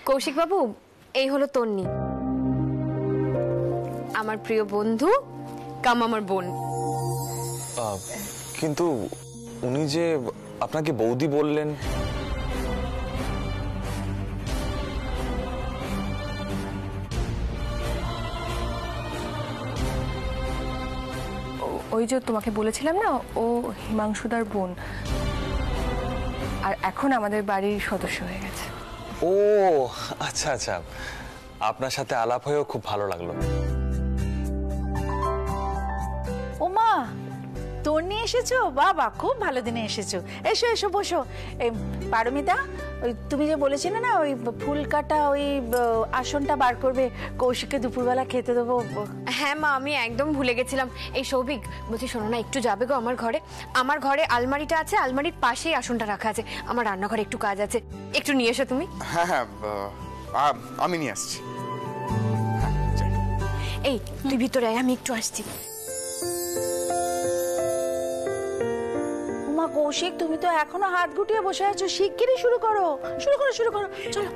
কৌশিক বাবু, এই হলো তন্নি, আমার প্রিয় বন্ধু কাম আমার বোন। কিন্তু উনি যে আপনাকে বৌদি বললেন। ওই যে তোমাকে বলেছিলাম না, ও হিমাংশুদার বোন, আর এখন আমাদের বাড়ির সদস্য হয়ে গেছে। ও আচ্ছা আচ্ছা, আপনার সাথে আলাপ হয়েও খুব ভালো লাগলো। ওমা, তন্নি এসেছো? বাবা, খুব ভালো দিনে এসেছো। এসো এসো, বসো। পারমিতা, ওই তুমি যে বলেছিলে না ওই ফুল কাটা ওই আসনটা বার করবে, কৌশিককে দুপুরবেলা খেতে দেবো। হ্যাঁ মা, আমি একদম ভুলে গেছিলাম। এই সৌভিক, বলছি শোনো না, একটু যাবে গো আমার ঘরে আলমারিটা আছে, আলমারির পাশেই আসনটা রাখা আছে, আমার রান্নাঘরে একটু কাজ আছে, একটু নিয়ে এসো তুমি। হ্যাঁ হ্যাঁ, আমি নিয়ে আসছি। এই তুই ভিতরে আয়, আমি একটু আসছি। কৌশিক, তুমি তো এখনো হাত গুটিয়ে বসে আছো, শিগগিরই শুরু করো, শুরু করো, শুরু করো, চলো।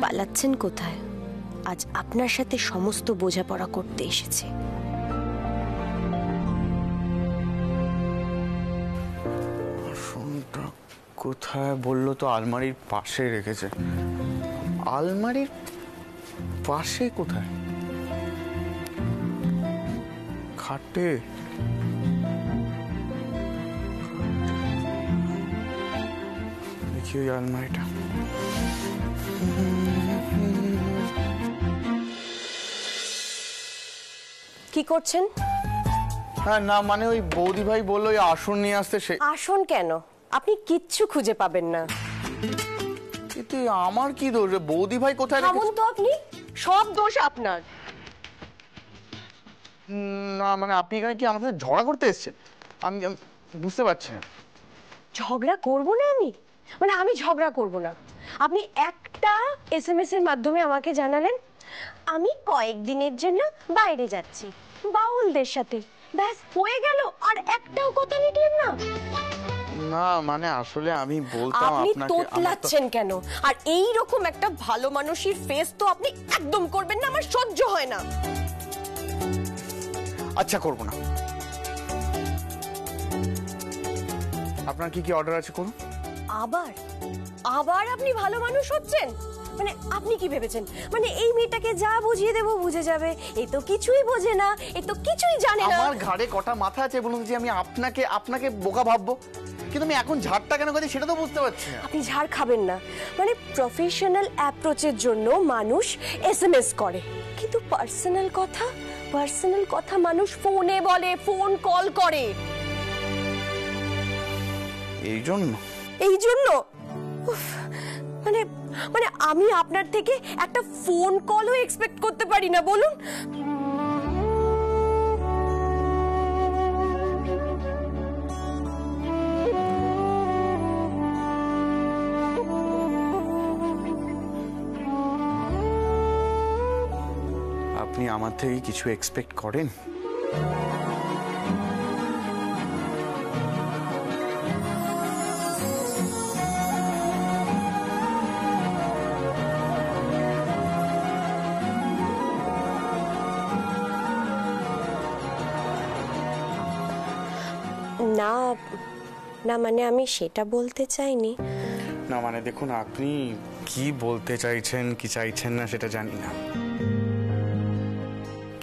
পালাচ্ছেন কোথায়? আজ আপনার সাথে সমস্ত বোঝাপড়া করতে এসেছে। আসনটা কোথায় বললো তো? আলমারির পাশে রেখেছে। আলমারির পাশে কোথায়? খাটে। দেখি ওই আলমারিটা। কি করছেন? হ্যাঁ না, মানে ওই বৌদি ভাই বললো ওই আসন নিয়ে আসতে। সে আসন কেন? আপনি কিচ্ছু খুঁজে পাবেন না। কিন্তু আমার কি দোষ? বৌদি ভাই কোথায়? থামুন তো আপনি, সব দোষ আপনার। না মানে আপনি এখানে কি আমার সাথে ঝগড়া করতে এসেছেন? আমি বুঝতে পারছি না। ঝগড়া করব না আমি? মানে আমি ঝগড়া করব না? আপনি একটা এসএমএস এর মাধ্যমে আমাকে জানালেন আমি কয়েকদিনের জন্য বাইরে যাচ্ছি বাউলদের সাথে, ব্যাস হয়ে গেল, আর একটাও কথা নিলেন না। না মানে আসলে আমি বলতাম আপনি আপনাকে। তোতলাচ্ছেন কেন? আর এই রকম একটা ভালো মানুষের ফেস তো আপনি একদম করবেন না, আমার সহ্য হয় না। আচ্ছা, করব না। আপনার কি কি অর্ডার আছে করুন। আবার আবার আপনি ভালো মানুষ হচ্ছেন? মানে আপনি কি ভেবেছেন মানে এই মেয়েটাকে যা বুঝিয়ে দেবো বুঝে যাবে? এ তো কিছুই বোঝে না, এ তো কিছুই জানে না। আমার ঘাড়ে কটা মাথা আছে বলুন, যে আমি আপনাকে বোকা ভাববো? কিন্তু আমি এখন ঝাড়টা কেন খাচ্ছি সেটা তো বুঝতে পারছি না। আপনি ঝাড় খাবেন না। মানে প্রফেশনাল অ্যাপ্রোচের জন্য মানুষ এসএমএস করে, কিন্তু পার্সোনাল কথা মানুষ ফোনে বলে, ফোন কল করে। এই জন্য মানে আমি আপনার থেকে একটা ফোন কলও এক্সপেক্ট করতে পারি না, বলুন? আপনি আমার থেকে কিছু এক্সপেক্ট করেন? না না, মানে আমি সেটা বলতে চাইনি। না মানে দেখুন, আপনি কি বলতে চাইছেন কি চাইছেন না সেটা জানি না,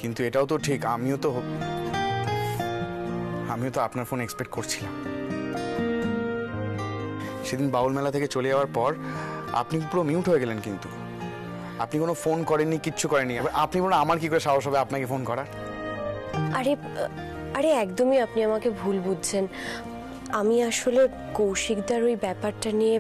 কিন্তু এটাও তো ঠিক আমিও তো আপনার ফোন এক্সপেক্ট করছিলাম। সেদিন বাউল মেলা থেকে চলে যাওয়ার পর আপনি পুরো মিউট হয়ে গেলেন, কিন্তু আপনি কোনো ফোন করেননি, কিচ্ছু করেননি। আপনি বলেন আমার কি করে সাহস হবে আপনাকে ফোন করার? আরে একদমই আপনি আমাকে ভুল বুঝছেন। আমি আসলে কৌশিকদার ওই ব্যাপারটা নিয়ে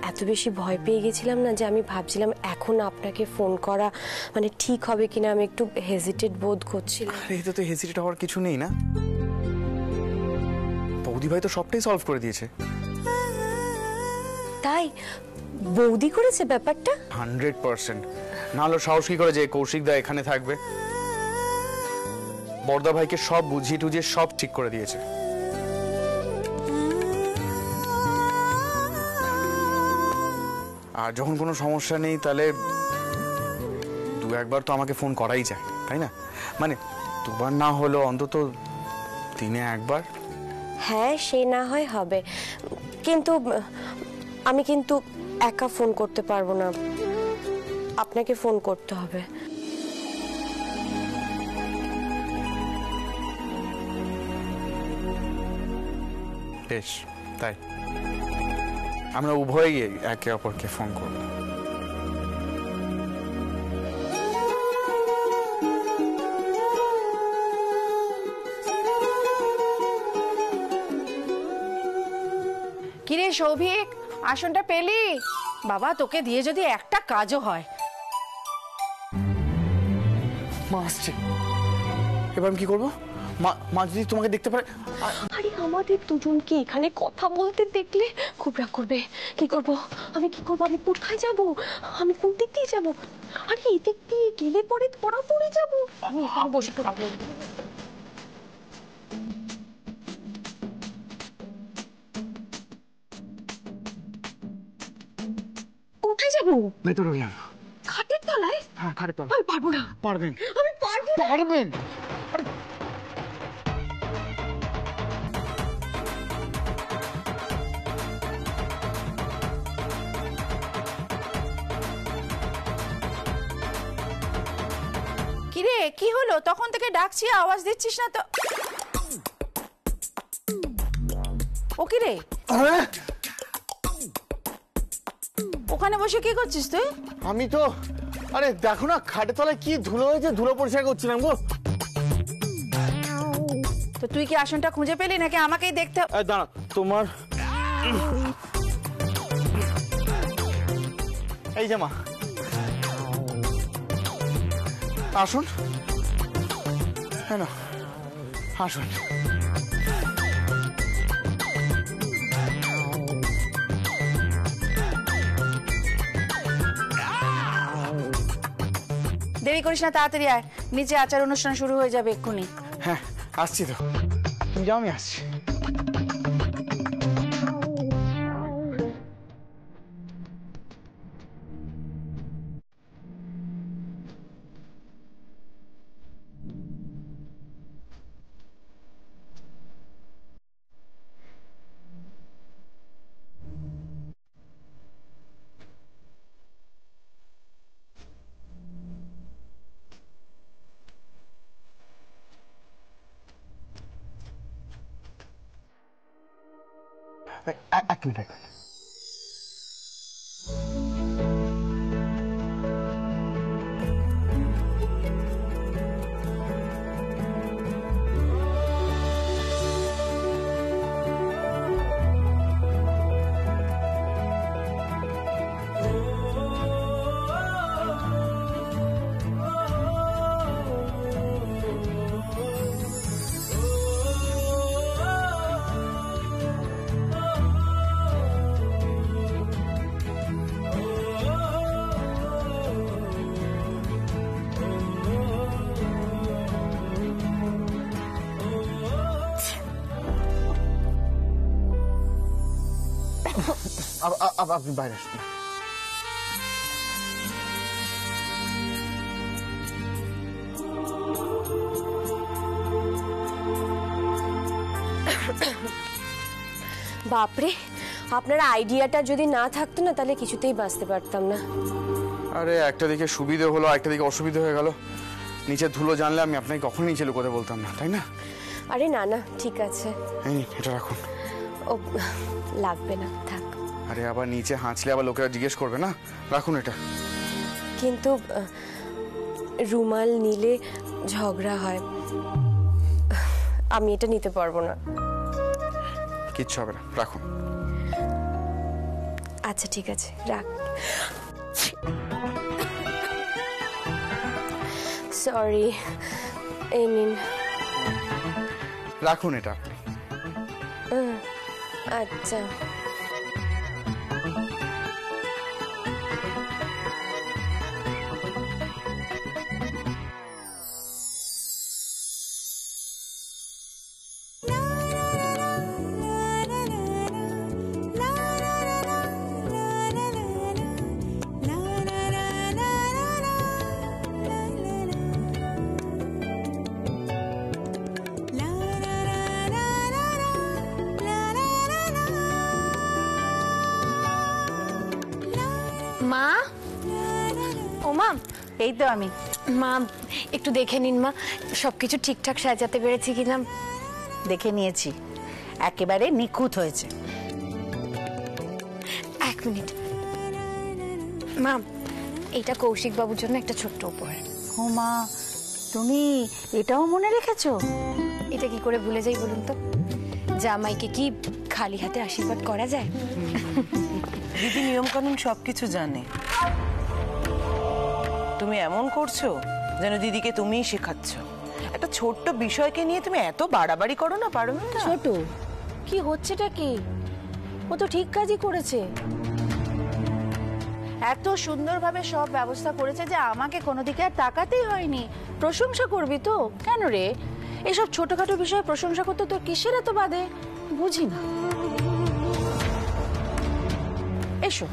এত বেশি ভয় পেয়ে গেছিলাম না, যে আমি ভাবছিলাম এখন আপনাকে ফোন করা মানে ঠিক হবে কিনা, আমি একটু হেজিটেট বোধ করছিলাম। এতে তো হেজিটেট হওয়ার কিছু নেই না, বৌদি ভাই তো সবটাই সলভ করে দিয়েছে। তাই বৌদি করেছে ব্যাপারটা? 100%। না হলে সাহস কি করে যে কৌশিকদা এখানে থাকবে? বড়দা ভাইকে সব বুঝিয়ে টুঝিয়ে সব ঠিক করে দিয়েছে। আর যখন কোনো সমস্যা নেই তাহলে দু একবার তো আমাকে ফোন করাই যায়, তাই না? মানে দুবার না হলেও অন্তত দিনে একবার। হ্যাঁ, সে না হয় হবে, কিন্তু আমি কিন্তু একা ফোন করতে পারবো না, আপনাকে ফোন করতে হবে। বেশ, তাই আমরা উভয়ই একে অপরকে ফোন করব। কিরে সৌভিক, আসনটা পেলি? বাবা, তোকে দিয়ে যদি একটা কাজও হয়। মা আসছে, এবার আমি কি করবো? মা যদি তোমাকে দেখতে পারে। আরে আমাদের দুজনকে এখানে কথা বলতে দেখলে খুব রাগ করবে। কি করব আমি, কি করব আমি, কোথায় যাব আমি, কোন দিক দিয়ে যাব? আরে এদিক দিয়ে গেলে পরে ধরা পড়ে যাব। আমি এখানে বসে থাকবো। কোথায় যাব? ভেতরে যাবো। খাটের তলায়? হ্যাঁ, খাটের তলায়। আমি পারবো না। পারবেন? আমি পারবো না। পারবেন। কিরে, কি হলো? তখন থেকে ডাকছি, আওয়াজ দিচ্ছিস না তো। ও কিরে, ওখানে বসে কি করছিস তুই? আমি তো, আরে দেখো না খাটের তলায় কি ধুলো হয়েছে, ধুলো পরিষ্কার করছিলাম গো। তো তুই কি আসনটা খুঁজে পেলি নাকি আমাকেই দেখতে? দাঁড়া, তোমার এই যে মা আসুন। হ্যাঁ না, আসুন। দেরি করিস না, তাড়াতাড়ি আয়, নিচে আচার অনুষ্ঠান শুরু হয়ে যাবে এক্ষুনি। হ্যাঁ, আসছি তো, তুমি যাও, আমি আসছি। এক মিনিট। আপনি বাইরে আসুন। বাপরে, আপনার আইডিয়াটা যদি না থাকতো না তাহলে কিছুতেই বাঁচতে পারতাম না। আরে একটা দিকে সুবিধে হলো, একটা দিকে অসুবিধা হয়ে গেল। নিচে ধুলো জানলে আমি আপনাকে কখনো নিচে লুকোতে বলতাম না, তাই না? আরে না না, ঠিক আছে। এই এটা রাখুন। ও লাগবে না, থাক। আরে আবার নিচে হাঁচলে আবার লোকেরা জিজ্ঞেস করবে না, রাখুন এটা। কিন্তু রুমাল নিলে ঝগড়া হয়, আমি এটা নিতে পারবো না। কিচ্ছু হবে না, রাখুন। আচ্ছা ঠিক আছে, রাখ। সরি, এই নিন। রাখুন এটা আপনি। আচ্ছা। এই তো আমি। মা একটু দেখে নিন মা, সবকিছু ঠিকঠাক সাজাতে পেরেছি কিনা। দেখে নিয়েছি, একেবারে নিখুঁত হয়েছে। এক মিনিট মা, এটা কৌশিক বাবুর জন্য একটা ছোট্ট উপহার। ও মা, তুমি এটাও মনে রেখেছো? এটা কি করে ভুলে যাই বলুন তো? জামাইকে কি খালি হাতে আশীর্বাদ করা যায়? দিদি নিয়ম কানুন সবকিছু জানে। তুমি এমন করছো যেন দিদিকে তুমিই শেখাচ্ছ। একটা ছোট্ট বিষয়কে নিয়ে তুমি এত বাড়াবাড়ি করো না, পারো না? ছোট কি হচ্ছেটা কি? ও তো ঠিক কাজই করেছে, এত সুন্দরভাবে সব ব্যবস্থা করেছে যে আমাকে কোনো দিকে আর তাকাতেই হয়নি। প্রশংসা করবি তো কেন রে? এসব ছোটখাটো বিষয়ে প্রশংসা করতে তোর কিসের এত বাদে বুঝি না। এসো।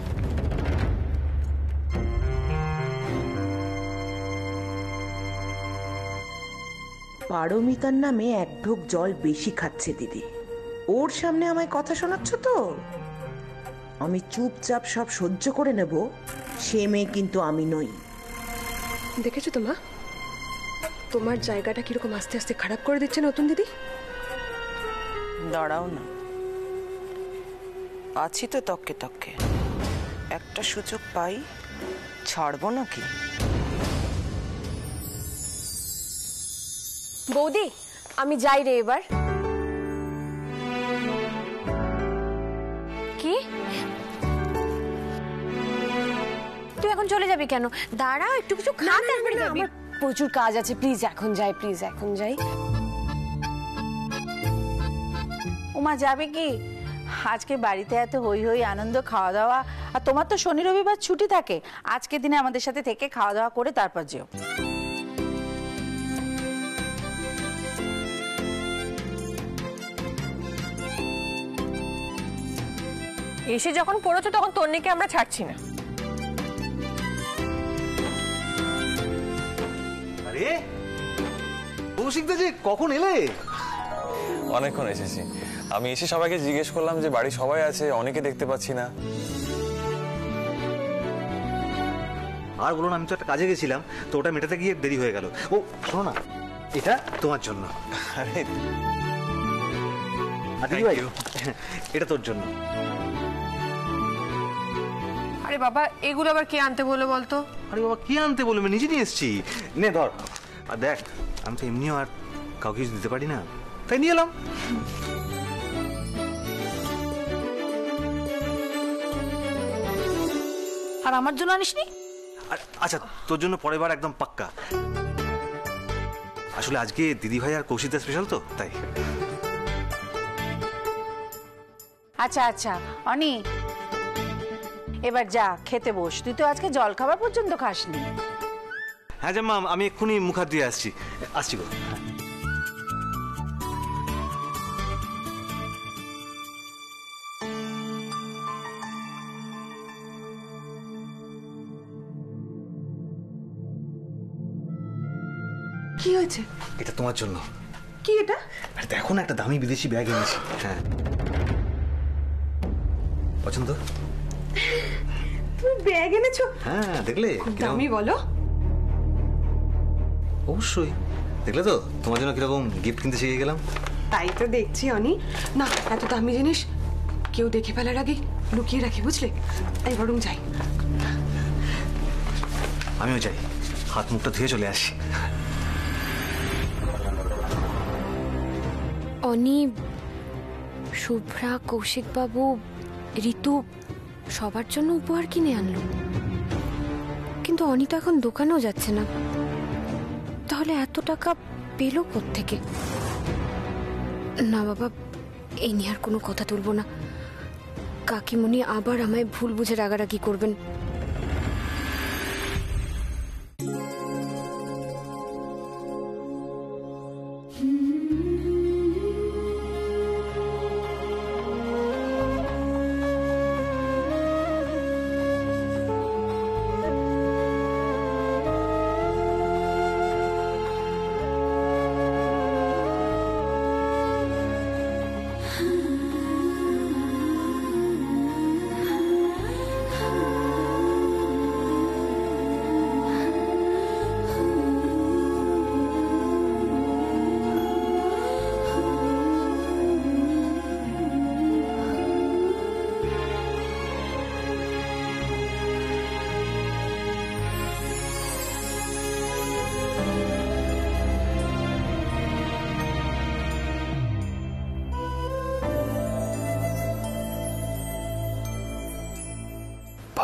পারমিতার নামে এক ঢোক জল বেশি খাচ্ছে দিদি। ওর সামনে আমায় কথা শোনাচ্ছ তো? আমি চুপচাপ সব সহ্য করে নেব, সে মেয়ে কিন্তু আমি নই। দেখেছো তো মা, তোমার জায়গাটা কিরকম আস্তে আস্তে খারাপ করে দিচ্ছে নতুন দিদি। দাঁড়াও না, আছি তো তককে তককে। একটা সুযোগ পাই, ছাড়বো নাকি? বৌদি আমি যাই রে এবার। কি তুই এখন চলে যাবি কেন? দাঁড়াও একটু কিছু খা, তারপরে যাবি। আমার প্রচুর কাজ আছে, প্লিজ এখন যাই, প্লিজ এখন যাই। উমা যাবে কি? আজকে বাড়িতে এত হই হই আনন্দ, খাওয়া দাওয়া, আর তোমার তো শনি রবিবার ছুটি থাকে। আজকে দিনে আমাদের সাথে থেকে খাওয়া দাওয়া করে তারপর যেও। এসে যখন পড়েছো তখন তন্নিকে আমরা ছাড়ছি না। আরে কৌশিক দা যে কখন এলে? অনেকক্ষণ এসেছি। আমি এসে সবাইকে জিজ্ঞেস করলাম যে বাড়ি সবাই আছে, অনেকে দেখতে পাচ্ছি না। আর বলুন, আমি তো একটা কাজে গেছিলাম, তো ওটা মেটাতে গিয়ে দেরি হয়ে গেল। ও শোনো না, এটা তোমার জন্য। আরে দিদি ভাই, এটা তোর জন্য। আরে বাবা, এগুলো আবার কে আনতে বললো বলতো? আরে বাবা, কি আনতে বলবে, নিজে নিয়ে এসছি। নে ধর। আর দেখ, আমি তো এমনিও আর কাউকে কিছু দিতে পারি না, তাই নিয়ে এলাম। আর আমার জন্য আনিসনি? আচ্ছা, তোর জন্য পরের বার একদম পাক্কা। আসলে আজকে দিদি ভাই আর কৌশিক দা স্পেশাল তো, তাই। আচ্ছা আচ্ছা অনি, এবার যা খেতে বস। তুই তো আজকে জল খাবার পর্যন্ত খাসনি। হ্যাঁ জাম্মা, আমি এক্ষুনি মুখ হাত দিয়ে আসছি। আসছি গো। কি হয়েছে? এটা তোমার জন্য। কি এটা? আরে দেখো না, একটা দামি বিদেশি ব্যাগ এনেছি। হ্যাঁ, পছন্দ? তুমি ব্যাগ এনেছো? হ্যাঁ, দেখলে দামি বলো? অবশ্যই দেখলে তো, তোমার জন্য কিরকম গিফট কিনতে শিখে গেলাম। তাই তো দেখছি অনি। না, এত দামি জিনিস কেউ দেখে ফেলার আগে লুকিয়ে রাখি, বুঝলে? এই বরং যাই। আমিও যাই, হাত মুখটা ধুয়ে চলে আসি। অনি, শুভ্রা, কৌশিক বাবু, ঋতু সবার জন্য উপহার কিনে আনলো, কিন্তু অনি তো এখন দোকানেও যাচ্ছে না। তাহলে এত টাকা পেল কোত্থেকে? না বাবা, এই নিয়ে আর কোনো কথা তুলবো না। কাকিমণি আবার আমায় ভুল বুঝে রাগারাগি করবেন।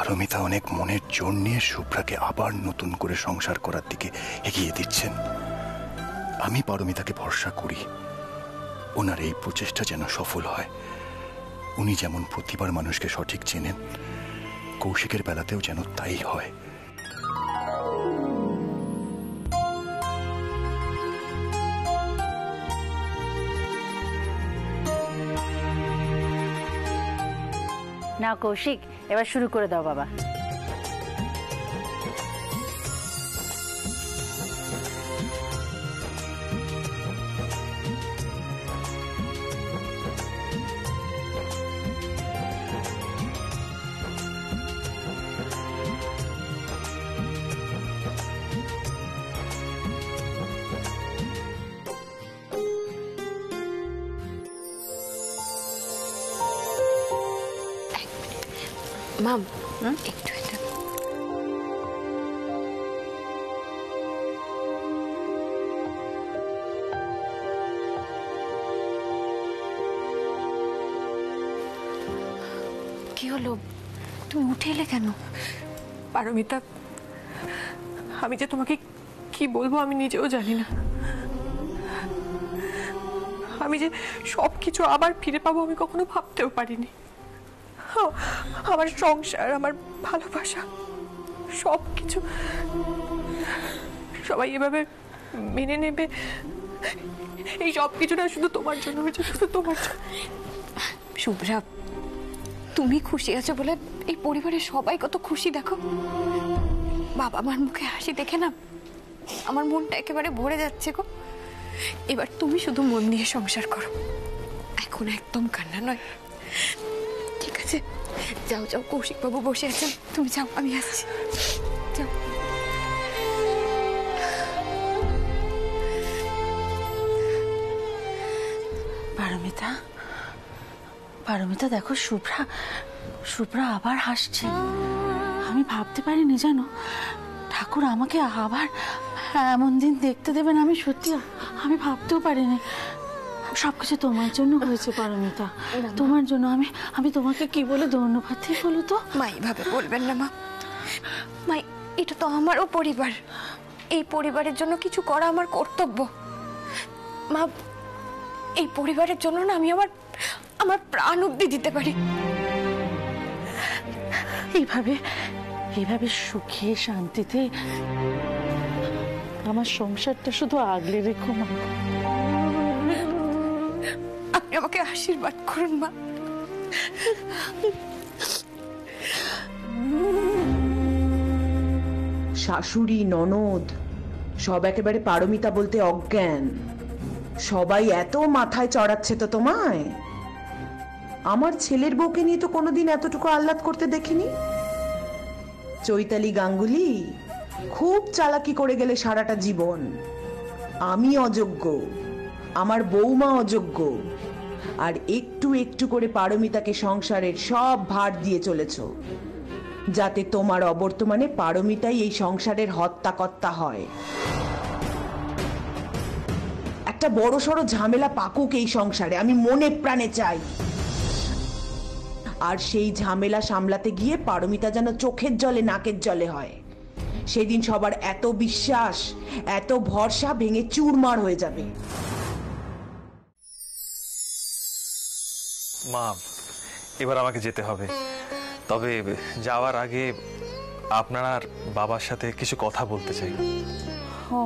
পারমিতা অনেক মনের জোর নিয়ে শুভ্রাকে আবার নতুন করে সংসার করার দিকে এগিয়ে দিচ্ছেন। আমি পারমিতাকে ভরসা করি, ওনার এই প্রচেষ্টা যেন সফল হয়। উনি যেমন প্রতিবার মানুষকে সঠিক চেনেন, কৌশিকের বেলাতেও যেন তাই হয়। না কৌশিক, এবার শুরু করে দাও বাবা। মাম, একটু এটা কি হলো? তুমি উঠে এলে কেন? পারমিতা, আমি যে তোমাকে কি বলবো আমি নিজেও জানি না। আমি যে সবকিছু আবার ফিরে পাবো আমি কখনো ভাবতেও পারিনি। আমার সংসার, আমার ভালোবাসা, সবকিছু সবাই এভাবে মেনে নেবে, এই সব কিছুটা শুধু তোমার জন্য হয়েছে, শুধু তোমার জন্য। শুভ্রা, তুমি খুশি আছো বলে এই পরিবারের সবাই কত খুশি দেখো। বাবা মার মুখে হাসি দেখে না আমার মনটা একেবারে ভরে যাচ্ছে গো। এবার তুমি শুধু মন দিয়ে সংসার করো, এখন একদম কান্না নয়, ঠিক আছে? যাও যাও, কৌশিক বাবু বসে আছেন, তুমি যাও, আমি আসছি, যাও। পারমিতা, পারমিতা দেখো, শুভ্রা আবার হাসছে। আমি ভাবতে পারিনি জানো, ঠাকুর আমাকে আবার এমন দিন দেখতে দেবেন। আমি সত্যি আমি ভাবতেও পারিনি। সবকিছু তোমার জন্য হয়েছে পারমিতা, তোমার জন্য। আমি তোমাকে কি বলে ধন্যবাদ দিই বলো তো? মা, এইভাবে বলবেন না মা। মা, এটা তো আমারও পরিবার, এই পরিবারের জন্য কিছু করা আমার কর্তব্য। মা, এই পরিবারের জন্য না আমি আমার প্রাণ অব্দি দিতে পারি। এইভাবে সুখে শান্তিতে আমার সংসারটা শুধু আগলে রেখো মা। আপনি আমাকে আশীর্বাদ করুন মা। শাশুড়ি, ননদ সব একেবারে পারমিতা বলতে অজ্ঞান। সবাই এত মাথায় চড়াচ্ছে তো তোমায়। আমার ছেলের বউকে নিয়ে তো কোনোদিন এতটুকু আহ্লাদ করতে দেখিনি। চৈতালি গাঙ্গুলি খুব চালাকি করে গেলে সারাটা জীবন। আমি অযোগ্য, আমার বৌমা অযোগ্য, আর একটু একটু করে পারমিতাকে সংসারের সব ভার দিয়ে চলেছ, যাতে তোমার অবর্তমানে পারমিতাই এই সংসারের হত্যাকর্তা হয়। একটা বড়সড় ঝামেলা পাকুক এই সংসারে, আমি মনে প্রাণে চাই। আর সেই ঝামেলা সামলাতে গিয়ে পারমিতা যেন চোখের জলে নাকের জলে হয়। সেদিন সবার এত বিশ্বাস, এত ভরসা ভেঙে চুরমার হয়ে যাবে। মা, এবার আমাকে যেতে হবে, তবে যাওয়ার আগে আপনার বাবার সাথে কিছু কথা বলতে চাই। ও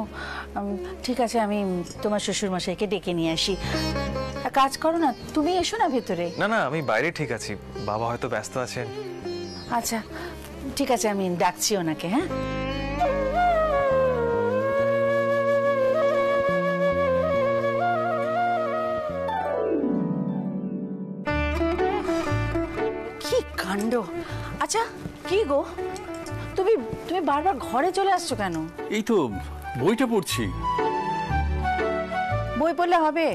ঠিক আছে, আমি তোমার শ্বশুর মশাইকে ডেকে নিয়ে আসি। কাজ করো না, তুমি এসো না ভেতরে। না না, আমি বাইরে ঠিক আছি, বাবা হয়তো ব্যস্ত আছেন। আচ্ছা ঠিক আছে, আমি ডাকছি ওনাকে। হ্যাঁ, কি কাণ্ড। আচ্ছা কি গো, তুমি বারবার ঘরে চলে আসছো কেন? এই তো বইটা পড়ছি। বই পড়লে হবে?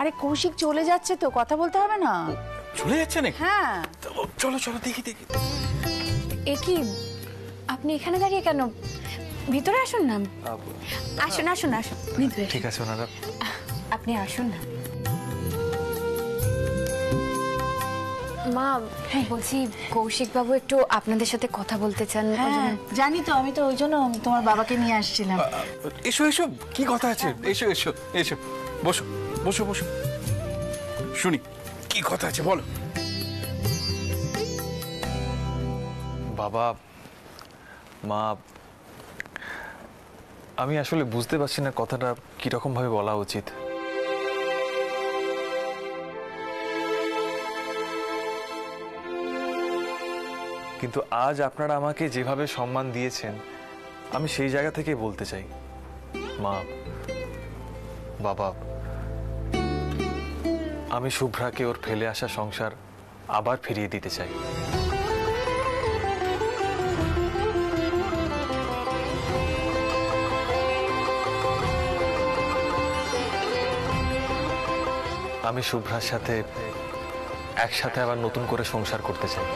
আরে কৌশিক চলে যাচ্ছে তো, কথা বলতে হবে না? চলে যাচ্ছে নাকি? হ্যাঁ, চলো চলো দেখি। এ কি, আপনি এখানে দাঁড়িয়ে কেন? ভিতরে আসুন না। আসুন আসুন আসুন, ভিতরে। ঠিক আছে ওনারা, আপনি আসুন না। মা বলছি কৌশিক বাবু একটু আপনাদের সাথে কথা বলতে চান। হ্যাঁ জানি তো, আমি তো ওই জন্য তোমার বাবাকে নিয়ে আসছিলাম। এসো এসো, কি কথা আছে? এসো এসো এসো, বসো বসো বসো, শুনি কি কথা আছে, বলো। বাবা মা, আমি আসলে বুঝতে পারছি না কথাটা কিরকম ভাবে বলা উচিত। কিন্তু আজ আপনারা আমাকে যেভাবে সম্মান দিয়েছেন, আমি সেই জায়গা থেকে বলতে চাই, মা বাবা, আমি শুভ্রাকে ওর ফেলে আসা সংসার আবার ফিরিয়ে দিতে চাই। আমি শুভ্রার সাথে একসাথে আবার নতুন করে সংসার করতে চাই।